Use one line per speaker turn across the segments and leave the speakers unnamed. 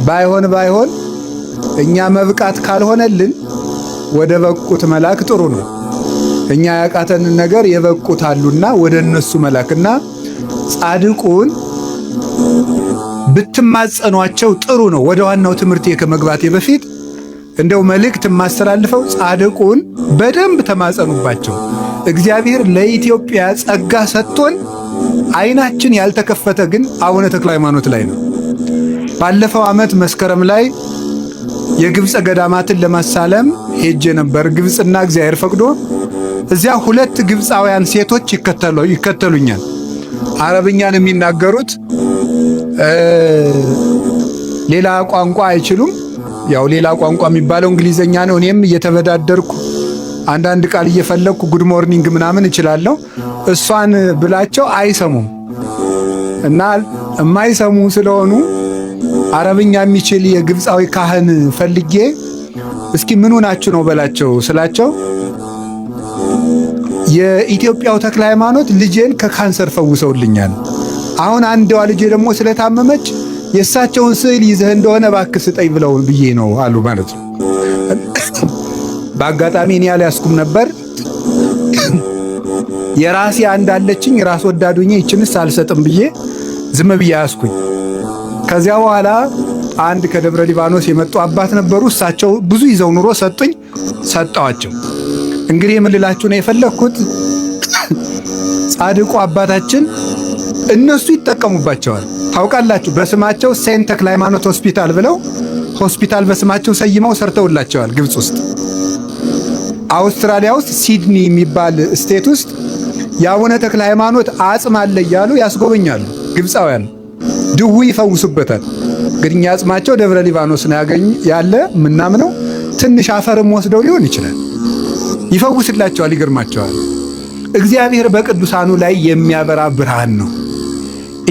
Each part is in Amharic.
ባይሆን እኛ መብቃት ካልሆነልን ወደ በቁት መላክ ጥሩ ነው። እኛ ያቃተንን ነገር የበቁት አሉና ወደ እነሱ መላክና ጻድቁን ብትማጸኗቸው ጥሩ ነው። ወደ ዋናው ትምህርቴ ከመግባቴ በፊት እንደው መልእክት ማስተላልፈው ጻድቁን በደንብ ተማጸኑባቸው። እግዚአብሔር ለኢትዮጵያ ጸጋ ሰጥቶን አይናችን ያልተከፈተ ግን አቡነ ተክለ ሃይማኖት ላይ ነው። ባለፈው ዓመት መስከረም ላይ የግብፅ ገዳማትን ለማሳለም ሄጄ ነበር። ግብፅና እግዚአብሔር ፈቅዶ እዚያ 2 ግብፃውያን ሴቶች ይከተሉኛል። አረብኛን የሚናገሩት ሌላ ቋንቋ አይችሉም። ያው ሌላ ቋንቋ የሚባለው እንግሊዘኛ ነው። እኔም እየተበዳደርኩ አንዳንድ ቃል እየፈለግኩ ጉድ ሞርኒንግ ምናምን እችላለሁ። እሷን ብላቸው አይሰሙም እና የማይሰሙ ስለሆኑ አረብኛ የሚችል የግብፃዊ ካህን ፈልጌ እስኪ ምኑ ናችሁ ነው በላቸው ስላቸው የኢትዮጵያው ተክለ ሃይማኖት ልጄን ከካንሰር ፈውሰውልኛል። አሁን አንዷ ልጄ ደግሞ ስለታመመች የእሳቸውን ስዕል ይዘህ እንደሆነ እባክህ ስጠኝ ብለው ብዬ ነው አሉ ማለት ነው። በአጋጣሚ እኔ ያልያዝኩም ነበር። የራሴ አንድ አለችኝ ራስ ወዳዱኝ ይችንስ አልሰጥም ብዬ ዝም ብዬ ያዝኩኝ። ከዚያ በኋላ አንድ ከደብረ ሊባኖስ የመጡ አባት ነበሩ። እሳቸው ብዙ ይዘው ኑሮ ሰጡኝ፣ ሰጣዋቸው። እንግዲህ የምልላችሁ ነው የፈለኩት ጻድቁ አባታችን እነሱ ይጠቀሙባቸዋል። ታውቃላችሁ በስማቸው ሴንት ተክለ ሃይማኖት ሆስፒታል ብለው ሆስፒታል በስማቸው ሰይመው ሰርተውላቸዋል። ግብፅ ውስጥ፣ አውስትራሊያ ውስጥ ሲድኒ የሚባል ስቴት ውስጥ የአቡነ ተክለ ሃይማኖት አጽም አለ እያሉ ያስጎበኛሉ ግብፃውያን። ድው ይፈውሱበታል። እንግዲህ አጽማቸው ደብረ ሊባኖስ ነው ያለ ምናምነው። ትንሽ አፈርም ወስደው ሊሆን ይችላል። ይፈውስላቸዋል። ይገርማቸዋል። እግዚአብሔር በቅዱሳኑ ላይ የሚያበራ ብርሃን ነው።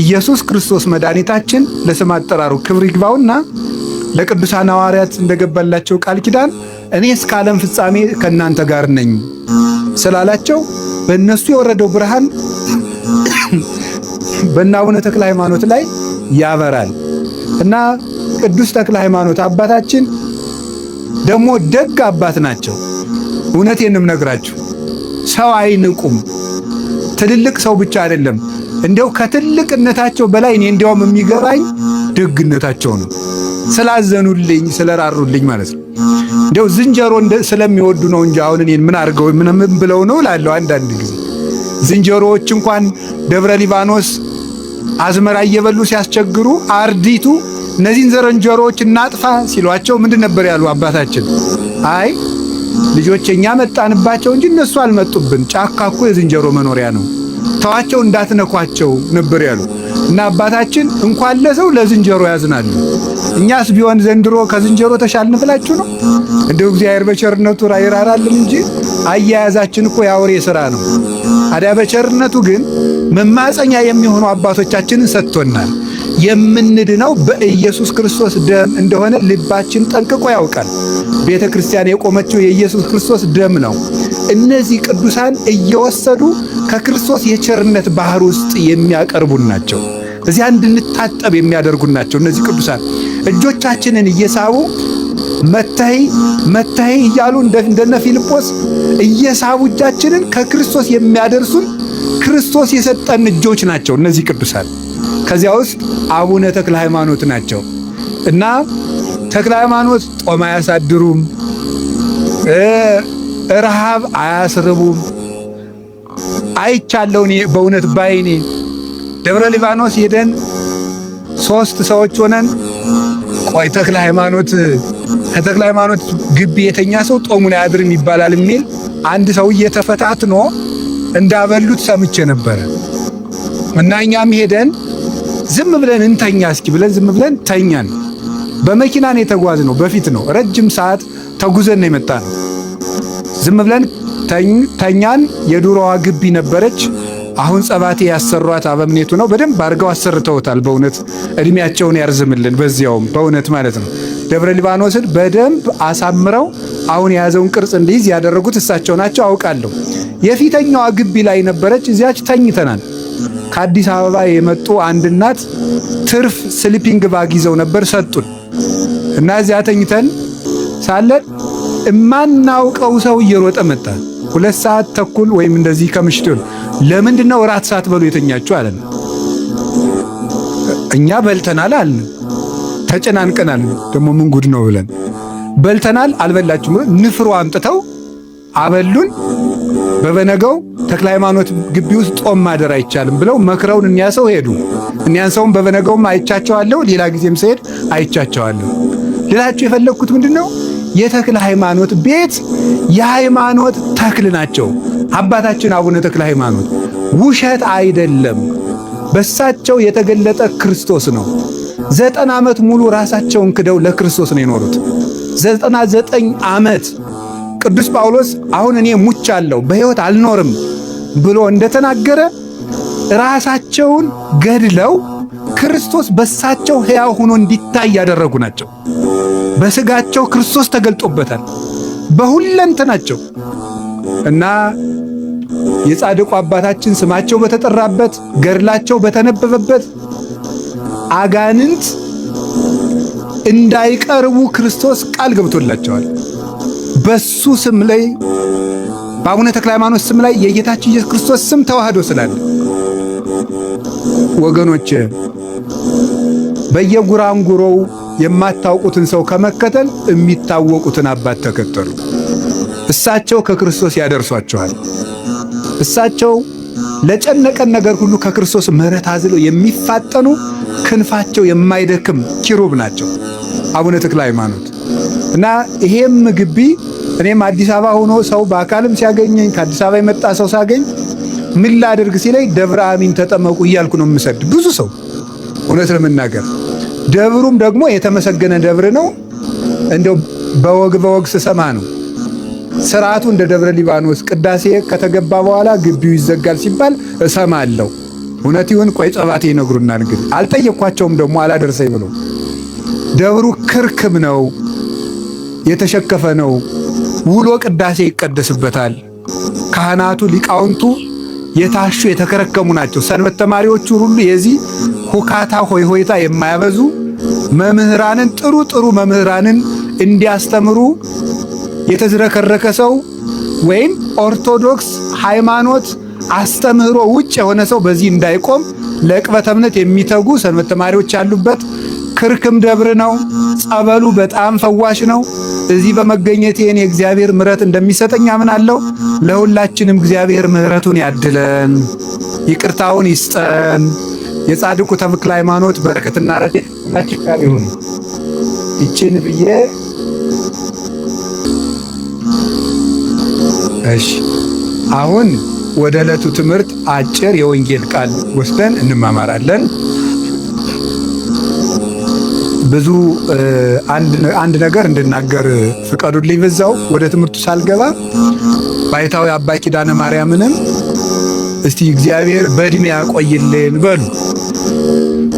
ኢየሱስ ክርስቶስ መድኃኒታችን ለስም አጠራሩ ክብር ይግባውና ለቅዱሳን ሐዋርያት እንደገባላቸው ቃል ኪዳን እኔ እስከ ዓለም ፍጻሜ ከእናንተ ጋር ነኝ ስላላቸው በእነሱ የወረደው ብርሃን በእነ አቡነ ተክለ ሃይማኖት ላይ ያበራል እና ቅዱስ ተክለ ሃይማኖት አባታችን ደግሞ ደግ አባት ናቸው። እውነቴንም ነግራችሁ ሰው አይንቁም። ትልልቅ ሰው ብቻ አይደለም፣ እንደው ከትልቅነታቸው በላይ እኔ እንደውም የሚገባኝ ደግነታቸው ነው። ስላዘኑልኝ ስለራሩልኝ ማለት ነው። እንደው ዝንጀሮ ስለሚወዱ ነው እንጂ አሁን እኔን ምን አድርገው ምን ብለው ነው ላለው አንዳንድ ጊዜ ዝንጀሮዎች እንኳን ደብረ ሊባኖስ አዝመራ እየበሉ ሲያስቸግሩ አርዲቱ እነዚህን ዝንጀሮዎች እናጥፋ ሲሏቸው ምንድን ነበር ያሉ አባታችን? አይ ልጆችኛ መጣንባቸው እንጂ እነሱ አልመጡብን። ጫካ እኮ የዝንጀሮ መኖሪያ ነው፣ ተዋቸው እንዳትነኳቸው ነበር ያሉ እና አባታችን እንኳን ለሰው ለዝንጀሮ ያዝናሉ። እኛስ ቢሆን ዘንድሮ ከዝንጀሮ ተሻልን ብላችሁ ነው? እንደው እግዚአብሔር በቸርነቱ ይራራልን እንጂ አያያዛችን እኮ ያወሬ ሥራ ነው። አዲያ በቸርነቱ ግን መማፀኛ የሚሆኑ አባቶቻችንን ሰጥቶናል። የምንድነው በኢየሱስ ክርስቶስ ደም እንደሆነ ልባችን ጠንቅቆ ያውቃል። ቤተ ክርስቲያን የቆመችው የኢየሱስ ክርስቶስ ደም ነው። እነዚህ ቅዱሳን እየወሰዱ ከክርስቶስ የቸርነት ባህር ውስጥ የሚያቀርቡን ናቸው። እዚያ እንድንታጠብ የሚያደርጉን ናቸው። እነዚህ ቅዱሳን እጆቻችንን እየሳቡ መተይ እያሉ እንደነ ፊልጶስ እየሳቡ እጃችንን ከክርስቶስ የሚያደርሱን ክርስቶስ የሰጠን እጆች ናቸው እነዚህ ቅዱሳን። ከዚያ ውስጥ አቡነ ተክለ ሃይማኖት ናቸው እና ተክለ ሃይማኖት ጦም አያሳድሩም፣ ረሃብ አያስርቡም። አይቻለሁ እኔ በእውነት ባይኔ ደብረ ሊባኖስ ሄደን 3 ሰዎች ሆነን ቆይ ተክለ ሃይማኖት ከተክለ ሃይማኖት ግቢ የተኛ ሰው ጦሙን አያድርም ይባላል የሚል አንድ ሰውዬ ተፈታትኖ እንዳበሉት ሰምቼ ነበረ እና እኛም ሄደን ዝም ብለን እንተኛ እስኪ ብለን ዝም ብለን ተኛን። በመኪና ነው የተጓዝነው፣ በፊት ነው ረጅም ሰዓት ተጉዘን ነው የመጣነው። ዝም ብለን ተኛን። የዱሮዋ ግቢ ነበረች። አሁን ጸባቴ ያሰሯት አበምኔቱ ነው። በደንብ አድርገው አሰርተውታል። በእውነት እድሜያቸውን ያርዝምልን። በዚያውም በእውነት ማለት ነው ደብረ ሊባኖስን በደንብ አሳምረው አሁን የያዘውን ቅርጽ እንዲይዝ ያደረጉት እሳቸው ናቸው አውቃለሁ። የፊተኛዋ ግቢ ላይ ነበረች። እዚያች ተኝተናል። ከአዲስ አበባ የመጡ አንድ እናት ትርፍ ስሊፒንግ ባግ ይዘው ነበር ሰጡን። እና እዚያ ተኝተን ሳለን እማናውቀው ሰው እየሮጠ መጣ። 2 ሰዓት ተኩል ወይም እንደዚህ ከምሽቱ ለምንድነው እራት ሳትበሉ የተኛችሁ አለን። እኛ በልተናል አልን። ተጨናንቀናል ደግሞ ምን ጉድ ነው ብለን በልተናል አልበላችሁም ንፍሮ አምጥተው አበሉን። በበነገው ተክለ ሃይማኖት ግቢ ውስጥ ጾም ማደር አይቻልም ብለው መክረውን እኛ ሰው ሄዱ። እኛን ሰውም በበነገውም አይቻቸዋለሁ፣ ሌላ ጊዜም ስሄድ አይቻቸዋለሁ። ሌላችሁ የፈለግኩት ምንድነው የተክለ ሃይማኖት ቤት የሃይማኖት ተክል ናቸው። አባታችን አቡነ ተክለ ሃይማኖት ውሸት አይደለም፣ በሳቸው የተገለጠ ክርስቶስ ነው። 90 ዓመት ሙሉ ራሳቸውን ክደው ለክርስቶስ ነው የኖሩት። 99 ዓመት ቅዱስ ጳውሎስ አሁን እኔ ሙቻለሁ በሕይወት አልኖርም ብሎ እንደተናገረ ራሳቸውን ገድለው ክርስቶስ በሳቸው ሕያው ሆኖ እንዲታይ ያደረጉ ናቸው። በስጋቸው ክርስቶስ ተገልጦበታል በሁለንተናቸው እና የጻድቁ አባታችን ስማቸው በተጠራበት ገድላቸው በተነበበበት አጋንንት እንዳይቀርቡ ክርስቶስ ቃል ገብቶላቸዋል። በሱ ስም ላይ በአቡነ ተክለ ሃይማኖት ስም ላይ የጌታችን ኢየሱስ ክርስቶስ ስም ተዋህዶ ስላለ ወገኖች በየጉራንጉሮው የማታውቁትን ሰው ከመከተል የሚታወቁትን አባት ተከተሉ። እሳቸው ከክርስቶስ ያደርሷቸዋል። እሳቸው ለጨነቀን ነገር ሁሉ ከክርስቶስ ምሕረት አዝለው የሚፋጠኑ ክንፋቸው የማይደክም ኪሩብ ናቸው አቡነ ተክለ ሃይማኖት እና ይሄም ግቢ እኔም አዲስ አበባ ሆኖ ሰው በአካልም ሲያገኘኝ ከአዲስ አበባ የመጣ ሰው ሳገኝ ምን ላድርግ ሲለኝ ደብረ አሚን ተጠመቁ እያልኩ ነው የምሰድ። ብዙ ሰው እውነት ለመናገር ደብሩም ደግሞ የተመሰገነ ደብር ነው። እንደው በወግ ስሰማ ነው ስርዓቱ እንደ ደብረ ሊባኖስ ቅዳሴ ከተገባ በኋላ ግቢው ይዘጋል ሲባል እሰማለሁ። እውነት ይሁን ቆይ ጸባቴ ይነግሩናል። እንግዲህ አልጠየኳቸውም ደግሞ አላደርሰኝ ብሎ ደብሩ ክርክም ነው፣ የተሸከፈ ነው። ውሎ ቅዳሴ ይቀደስበታል። ካህናቱ ሊቃውንቱ የታሹ የተከረከሙ ናቸው። ሰንበት ተማሪዎቹ ሁሉ የዚህ ሁካታ ሆይሆይታ የማያበዙ መምህራንን ጥሩ መምህራንን እንዲያስተምሩ የተዝረከረከ ሰው ወይም ኦርቶዶክስ ሃይማኖት አስተምህሮ ውጭ የሆነ ሰው በዚህ እንዳይቆም ለዕቅበተ እምነት የሚተጉ ሰንበት ተማሪዎች ያሉበት ክርክም ደብር ነው። ጸበሉ በጣም ፈዋሽ ነው። እዚህ በመገኘቴ እኔ እግዚአብሔር ምሕረት እንደሚሰጠኝ አምናለሁ። ለሁላችንም እግዚአብሔር ምሕረቱን ያድለን፣ ይቅርታውን ይስጠን። የጻድቁ ተክለ ሃይማኖት በረከትና ረድኤት ሁላችን ጋር ይሁን። ይችን ብዬ እሺ፣ አሁን ወደ ዕለቱ ትምህርት አጭር የወንጌል ቃል ወስደን እንማማራለን። ብዙ አንድ ነገር እንድናገር ፍቀዱልኝ። በዛው ወደ ትምህርቱ ሳልገባ ባይታዊ አባ ኪዳነ ማርያምንም እስቲ እግዚአብሔር በእድሜ ያቆይልን በሉ።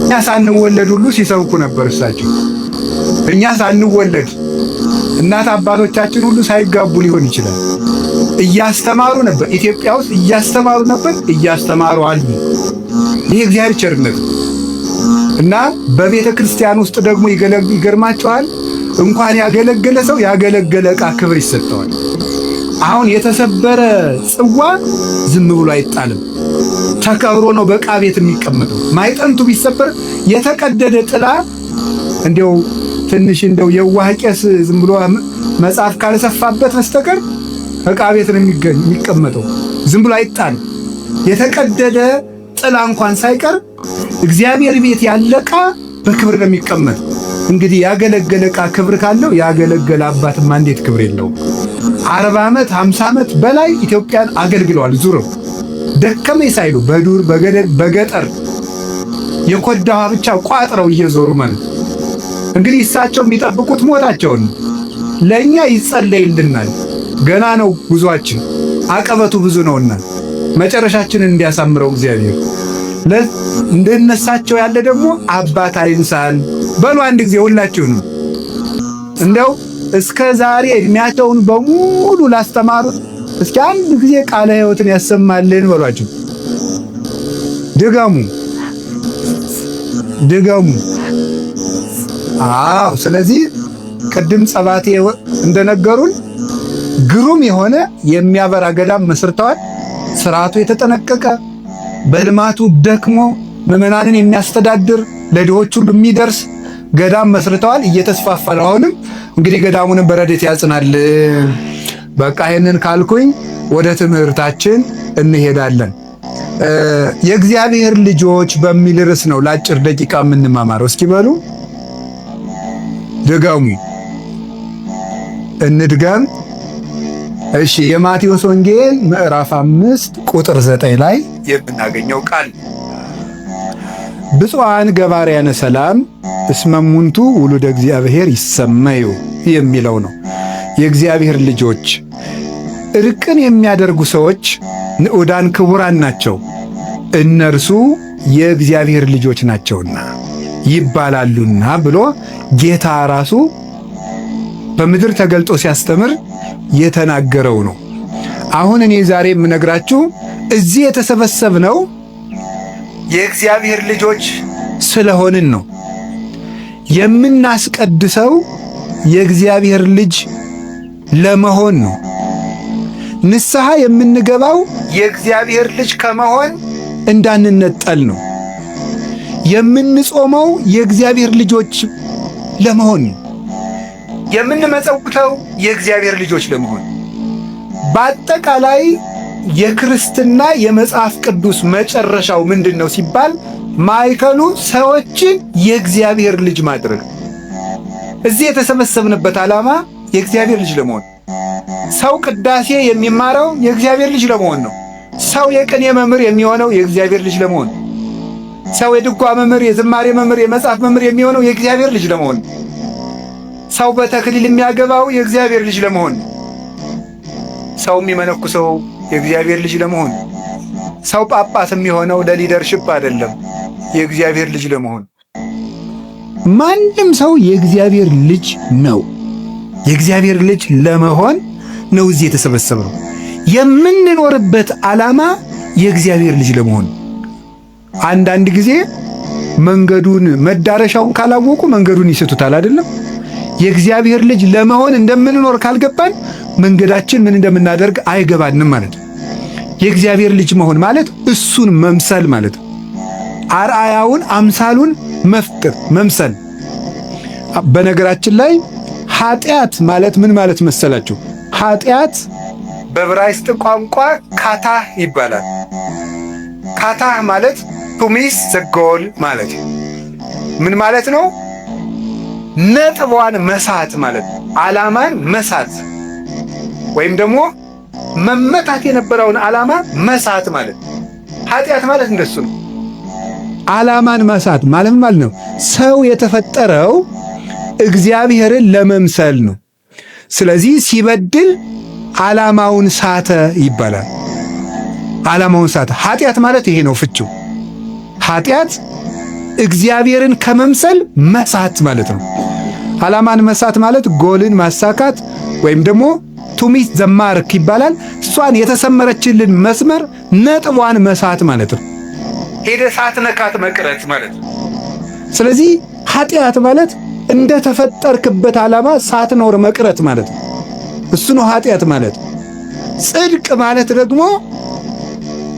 እኛ ሳንወለድ ሁሉ ሲሰብኩ ነበር እሳቸው። እኛ ሳንወለድ እናት አባቶቻችን ሁሉ ሳይጋቡ ሊሆን ይችላል እያስተማሩ ነበር። ኢትዮጵያ ውስጥ እያስተማሩ ነበር፣ እያስተማሩ አሉ። ይህ እግዚአብሔር ቸርነት እና በቤተ ክርስቲያን ውስጥ ደግሞ ይገርማቸዋል። እንኳን ያገለገለ ሰው ያገለገለ ዕቃ ክብር ይሰጠዋል። አሁን የተሰበረ ጽዋ ዝም ብሎ አይጣልም፣ ተከብሮ ነው በዕቃ ቤት የሚቀመጠው። ማይጠንቱ ቢሰበር የተቀደደ ጥላ እንደው ትንሽ እንደው የዋህ ቄስ ዝም ብሎ መጽሐፍ ካልሰፋበት በስተቀር ዕቃ ቤት ነው የሚቀመጠው፣ ዝም ብሎ አይጣልም። የተቀደደ ጥላ እንኳን ሳይቀር እግዚአብሔር ቤት ያለ ዕቃ በክብር ነው የሚቀመጥ። እንግዲህ ያገለገለ ዕቃ ክብር ካለው ያገለገለ አባትማ እንዴት ክብር የለውም? 40 ዓመት 50 ዓመት በላይ ኢትዮጵያን አገልግለዋል። ዙረው ደከመኝ ሳይሉ በዱር በገጠር የኮዳዋ ብቻ ቋጥረው እየዞሩ ማለት እንግዲህ እሳቸው የሚጠብቁት ሞታቸውን ለእኛ ይጸለይልናል። ገና ነው ጉዟችን፣ አቀበቱ ብዙ ነውና መጨረሻችንን እንዲያሳምረው እግዚአብሔር እንደነሳቸው ያለ ደግሞ አባት አይንሳን በሉ። አንድ ጊዜ ሁላችሁንም እንደው እስከ ዛሬ እድሜያቸውን በሙሉ ላስተማሩት እስኪ አንድ ጊዜ ቃለ ሕይወትን ያሰማልን በሏቸው። ድገሙ። አዎ፣ ስለዚህ ቅድም ጸባቴ እንደነገሩን ግሩም የሆነ የሚያበራ ገዳም መስርተዋል። ስርዓቱ የተጠነቀቀ በልማቱ ደክሞ ምዕመናንን የሚያስተዳድር ለድሆች ሁሉ የሚደርስ ገዳም መስርተዋል። እየተስፋፋ ነው። አሁንም እንግዲህ ገዳሙንም በረድኤት ያጽናል። በቃ ይሄንን ካልኩኝ ወደ ትምህርታችን እንሄዳለን። የእግዚአብሔር ልጆች በሚል ርዕስ ነው ለአጭር ደቂቃ የምንማማረው። እስኪ በሉ ድገሙ፣ እንድገም። እሺ፣ የማቴዎስ ወንጌል ምዕራፍ 5 ቁጥር 9 ላይ የምናገኘው ቃል ብፁዓን ገባርያነ ሰላም እስመ እሙንቱ ውሉደ እግዚአብሔር ይሰመዩ የሚለው ነው። የእግዚአብሔር ልጆች እርቅን የሚያደርጉ ሰዎች ንዑዳን ክቡራን ናቸው፣ እነርሱ የእግዚአብሔር ልጆች ናቸውና ይባላሉና ብሎ ጌታ ራሱ በምድር ተገልጦ ሲያስተምር የተናገረው ነው። አሁን እኔ ዛሬ የምነግራችሁ እዚህ የተሰበሰብነው የእግዚአብሔር ልጆች ስለሆንን ነው። የምናስቀድሰው የእግዚአብሔር ልጅ ለመሆን ነው። ንስሐ የምንገባው የእግዚአብሔር ልጅ ከመሆን እንዳንነጠል ነው። የምንጾመው የእግዚአብሔር ልጆች ለመሆን ነው። የምንመጸውተው የእግዚአብሔር ልጆች ለመሆን። በአጠቃላይ የክርስትና የመጽሐፍ ቅዱስ መጨረሻው ምንድን ነው ሲባል ማዕከሉ ሰዎችን የእግዚአብሔር ልጅ ማድረግ። እዚህ የተሰበሰብንበት ዓላማ የእግዚአብሔር ልጅ ለመሆን። ሰው ቅዳሴ የሚማረው የእግዚአብሔር ልጅ ለመሆን ነው። ሰው የቅኔ መምህር የሚሆነው የእግዚአብሔር ልጅ ለመሆን። ሰው የድጓ መምህር፣ የዝማሬ መምህር፣ የመጽሐፍ መምህር የሚሆነው የእግዚአብሔር ልጅ ለመሆን። ሰው በተክሊል የሚያገባው የእግዚአብሔር ልጅ ለመሆን። ሰው የሚመነኩሰው የእግዚአብሔር ልጅ ለመሆን። ሰው ጳጳስ የሚሆነው ለሊደርሽፕ አይደለም፣ የእግዚአብሔር ልጅ ለመሆን። ማንም ሰው የእግዚአብሔር ልጅ ነው። የእግዚአብሔር ልጅ ለመሆን ነው እዚህ የተሰበሰበው። የምንኖርበት ዓላማ የእግዚአብሔር ልጅ ለመሆን። አንዳንድ ጊዜ መንገዱን መዳረሻውን ካላወቁ መንገዱን ይስቱታል አይደለም? የእግዚአብሔር ልጅ ለመሆን እንደምንኖር ካልገባን መንገዳችን ምን እንደምናደርግ አይገባንም ማለት ነው። የእግዚአብሔር ልጅ መሆን ማለት እሱን መምሰል ማለት ነው። አርአያውን አምሳሉን መፍቀር መምሰል። በነገራችን ላይ ኃጢአት ማለት ምን ማለት መሰላችሁ? ኃጢአት በዕብራይስጥ ቋንቋ ካታህ ይባላል። ካታህ ማለት ቱሚስ ዘጎል ማለት ምን ማለት ነው? ነጥቧን መሳት ማለት ነው። ዓላማን መሳት ወይም ደግሞ መመታት የነበረውን ዓላማ መሳት ማለት ነው። ኃጢአት ማለት እንደሱ ነው። ዓላማን መሳት ማለት ምን ማለት ነው? ሰው የተፈጠረው እግዚአብሔርን ለመምሰል ነው። ስለዚህ ሲበድል ዓላማውን ሳተ ይባላል። ዓላማውን ሳተ። ኃጢአት ማለት ይሄ ነው ፍቺው። ኃጢአት እግዚአብሔርን ከመምሰል መሳት ማለት ነው። ዓላማን መሳት ማለት ጎልን ማሳካት ወይም ደግሞ ቱሚት ዘማርክ ይባላል። እሷን የተሰመረችልን መስመር ነጥቧን መሳት ማለት ነው። ሄደ ሳትነካት መቅረት ማለት ነው። ስለዚህ ኃጢአት ማለት እንደ ተፈጠርክበት ዓላማ ሳትኖር መቅረት ማለት ነው። እሱ ነው ኃጢአት ማለት። ጽድቅ ማለት ደግሞ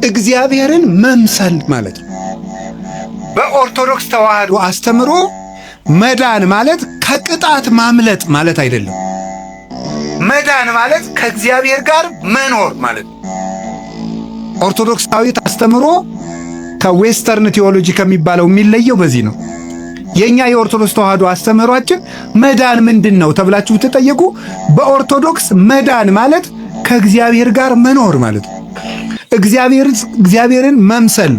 እግዚአብሔርን መምሰል ማለት ነው። በኦርቶዶክስ ተዋህዶ አስተምሮ መዳን ማለት ከቅጣት ማምለጥ ማለት አይደለም። መዳን ማለት ከእግዚአብሔር ጋር መኖር ማለት ነው። ኦርቶዶክሳዊት አስተምሮ ከዌስተርን ቴዎሎጂ ከሚባለው የሚለየው በዚህ ነው። የኛ የኦርቶዶክስ ተዋህዶ አስተምህሯችን መዳን ምንድን ነው ተብላችሁ ተጠየቁ። በኦርቶዶክስ መዳን ማለት ከእግዚአብሔር ጋር መኖር ማለት ነው። እግዚአብሔርን መምሰል።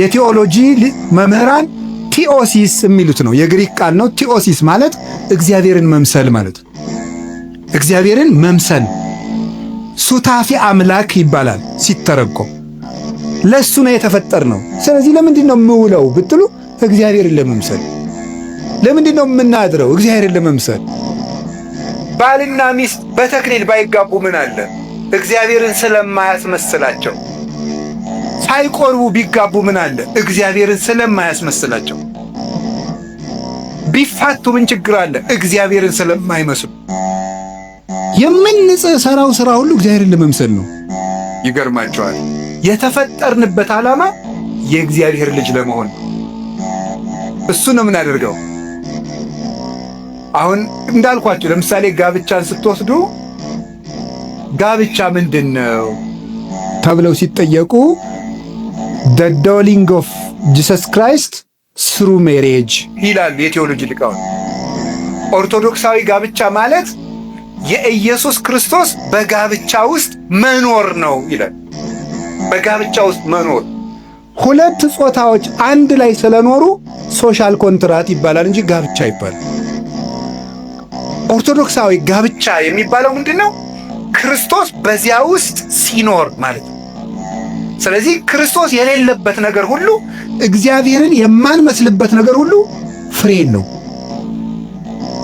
የቴዎሎጂ መምህራን ቲኦሲስ የሚሉት ነው። የግሪክ ቃል ነው። ቲኦሲስ ማለት እግዚአብሔርን መምሰል ማለት ነው። እግዚአብሔርን መምሰል ሱታፊ አምላክ ይባላል ሲተረጎም። ለሱ ነው የተፈጠርነው። ስለዚህ ለምንድን ነው የምውለው ብትሉ እግዚአብሔርን ለመምሰል። ለምንድን ነው የምናድረው? እግዚአብሔርን ለመምሰል። ባልና ሚስት በተክሊል ባይጋቡ ምን አለ? እግዚአብሔርን ስለማያስመስላቸው። ሳይቆርቡ ቢጋቡ ምን አለ? እግዚአብሔርን ስለማያስመስላቸው። ቢፋቱ ምን ችግር አለ? እግዚአብሔርን ስለማይመስሉ።
የምንሰራው ስራ ሁሉ እግዚአብሔርን ለመምሰል ነው።
ይገርማቸዋል። የተፈጠርንበት ዓላማ የእግዚአብሔር ልጅ ለመሆን እሱ ነው የምናደርገው። አሁን እንዳልኳችሁ ለምሳሌ ጋብቻን ስትወስዱ ጋብቻ ምንድን ነው
ተብለው ሲጠየቁ the dwelling of Jesus Christ through marriage
ይላሉ የቴዎሎጂ ሊቃውንት። ኦርቶዶክሳዊ ጋብቻ ማለት የኢየሱስ ክርስቶስ በጋብቻ ውስጥ መኖር ነው ይላል። በጋብቻ ውስጥ መኖር
ሁለት ጾታዎች አንድ ላይ ስለኖሩ ሶሻል ኮንትራት ይባላል እንጂ ጋብቻ ይባላል።
ኦርቶዶክሳዊ ጋብቻ የሚባለው ምንድነው? ክርስቶስ በዚያ ውስጥ ሲኖር ማለት ነው። ስለዚህ ክርስቶስ የሌለበት ነገር ሁሉ፣
እግዚአብሔርን የማንመስልበት ነገር ሁሉ ፍሬ ነው።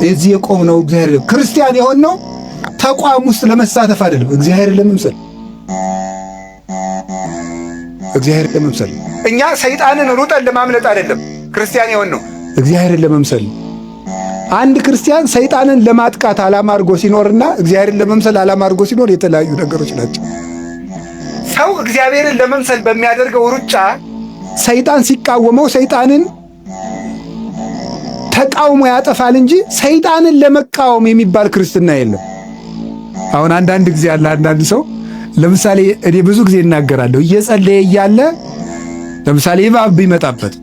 እዚህ የቆምነው እግዚአብሔር ክርስቲያን የሆነው ተቋም ውስጥ ለመሳተፍ አይደለም፣ እግዚአብሔርን ለመምሰል። እግዚአብሔርን ለመምሰል
እኛ ሰይጣንን ሩጠን ለማምለጥ አይደለም ክርስቲያን የሆነው፣
እግዚአብሔርን ለመምሰል። አንድ ክርስቲያን ሰይጣንን ለማጥቃት ዓላማ አድርጎ ሲኖርና እግዚአብሔርን ለመምሰል ዓላማ አድርጎ ሲኖር የተለያዩ ነገሮች ናቸው።
ሰው እግዚአብሔርን ለመምሰል በሚያደርገው ሩጫ
ሰይጣን ሲቃወመው ሰይጣንን ተቃውሞ ያጠፋል እንጂ ሰይጣንን ለመቃወም የሚባል ክርስትና የለም። አሁን አንዳንድ ጊዜ ያለ አንዳንድ ሰው ለምሳሌ እኔ ብዙ ጊዜ እናገራለሁ፣ እየጸለየ እያለ ለምሳሌ እባብ ቢመጣበት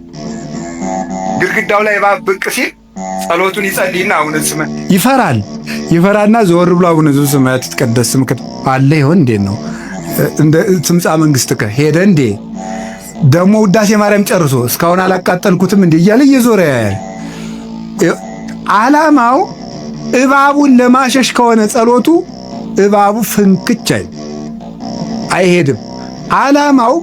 ግድግዳው ላይ እባብ ብቅ ሲል ጸሎቱን ይጸልይና አሁን ስመ
ይፈራና ዘወር ብሎ አሁን ስመ ትቀደስ ስምክ አለ ይሆን እንዴ ነው እንደ ትምጻ መንግስትከ ሄደ እንዴ ደሞ ውዳሴ ማርያም ጨርሶ እስካሁን አላቃጠልኩትም እንዴ እያለ እየዞረ ያያል። ዓላማው እባቡን ለማሸሽ ከሆነ ጸሎቱ እባቡ ፍንክች አይሄድም። ዓላማው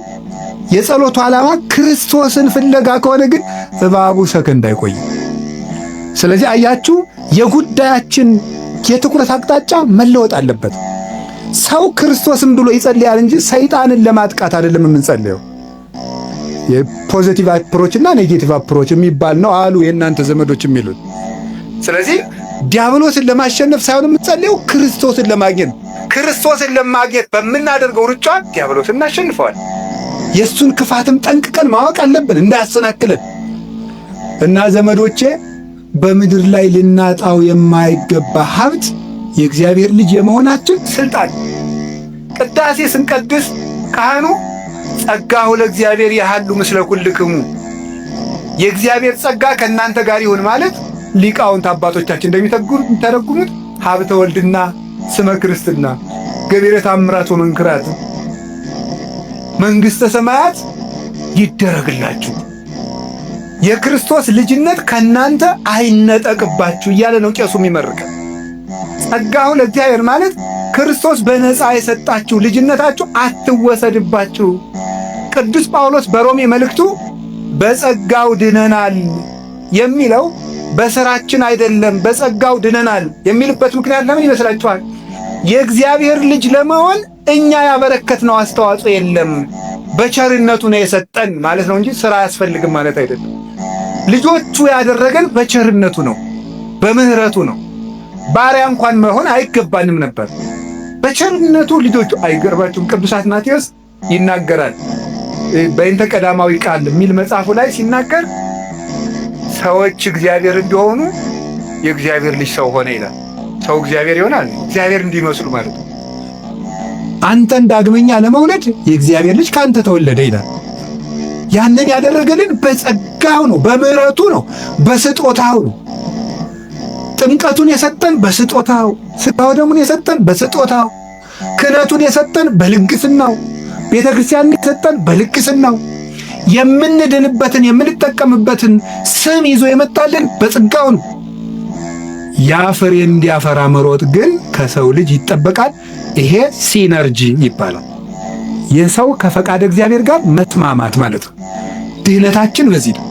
የጸሎቱ ዓላማ ክርስቶስን ፍለጋ ከሆነ ግን እባቡ ሰከንድ አይቆይም። ስለዚህ አያችሁ፣ የጉዳያችን የትኩረት አቅጣጫ መለወጥ አለበት። ሰው ክርስቶስን ብሎ ይጸልያል እንጂ ሰይጣንን ለማጥቃት አይደለም የምንጸልየው። የፖዚቲቭ አፕሮች እና ኔጌቲቭ አፕሮች የሚባል ነው አሉ የእናንተ ዘመዶች የሚሉት።
ስለዚህ
ዲያብሎስን ለማሸነፍ ሳይሆን የምንጸልየው ክርስቶስን ለማግኘት።
ክርስቶስን ለማግኘት በምናደርገው ሩጫ ዲያብሎስን እናሸንፈዋል።
የእሱን ክፋትም ጠንቅቀን ማወቅ አለብን እንዳያሰናክለን። እና ዘመዶቼ በምድር ላይ ልናጣው የማይገባ ሀብት የእግዚአብሔር ልጅ የመሆናችን
ስልጣን። ቅዳሴ ስንቀድስ ካህኑ ጸጋሁ ለእግዚአብሔር ያሃሉ ምስለ ኩልክሙ፣ የእግዚአብሔር ጸጋ ከእናንተ ጋር ይሁን ማለት ሊቃውንት አባቶቻችን እንደሚተረጉሙት ሀብተ ወልድና ስመ ክርስትና ገቢረ ተአምራት ወመንክራት መንግሥተ ሰማያት ይደረግላችሁ፣ የክርስቶስ ልጅነት ከእናንተ አይነጠቅባችሁ እያለ ነው ቄሱ የሚመርቀው። ጸጋሁ ለእግዚአብሔር ማለት ክርስቶስ በነፃ የሰጣችሁ ልጅነታችሁ አትወሰድባችሁ። ቅዱስ ጳውሎስ በሮሜ መልእክቱ በጸጋው ድነናል የሚለው በሥራችን አይደለም፣ በጸጋው ድነናል የሚልበት ምክንያት ለምን ይመስላችኋል? የእግዚአብሔር ልጅ ለመሆን እኛ ያበረከትነው አስተዋጽኦ የለም፣ በቸርነቱ ነው የሰጠን ማለት ነው እንጂ ሥራ አያስፈልግም ማለት አይደለም። ልጆቹ ያደረገን በቸርነቱ ነው፣ በምህረቱ ነው። ባሪያ እንኳን መሆን አይገባንም ነበር። በቸርነቱ ልጆቹ አይገርባችሁም? ቅዱስ አትናቴዎስ ይናገራል በእንተ ቀዳማዊ ቃል የሚል መጽሐፉ ላይ ሲናገር ሰዎች እግዚአብሔር እንዲሆኑ የእግዚአብሔር ልጅ ሰው ሆነ ይላል። ሰው እግዚአብሔር ይሆናል እግዚአብሔር እንዲመስሉ ማለት ነው።
አንተን ዳግመኛ ለመውለድ የእግዚአብሔር ልጅ ካንተ ተወለደ ይላል። ያንን ያደረገልን በጸጋው ነው፣ በምህረቱ ነው፣ በስጦታው ነው። ጥምቀቱን የሰጠን በስጦታው፣ ሥጋው ደሙን የሰጠን በስጦታው፣ ክህነቱን የሰጠን በልግስናው፣ ቤተ ክርስቲያንን የሰጠን በልግስናው፣ የምንድንበትን የምንጠቀምበትን ስም ይዞ የመጣልን በጸጋው ነው። ያ ፍሬ እንዲያፈራ መሮጥ ግን ከሰው ልጅ ይጠበቃል። ይሄ ሲነርጂ ይባላል። የሰው ከፈቃደ እግዚአብሔር ጋር መስማማት ማለት ነው። ድህነታችን በዚህ ነው።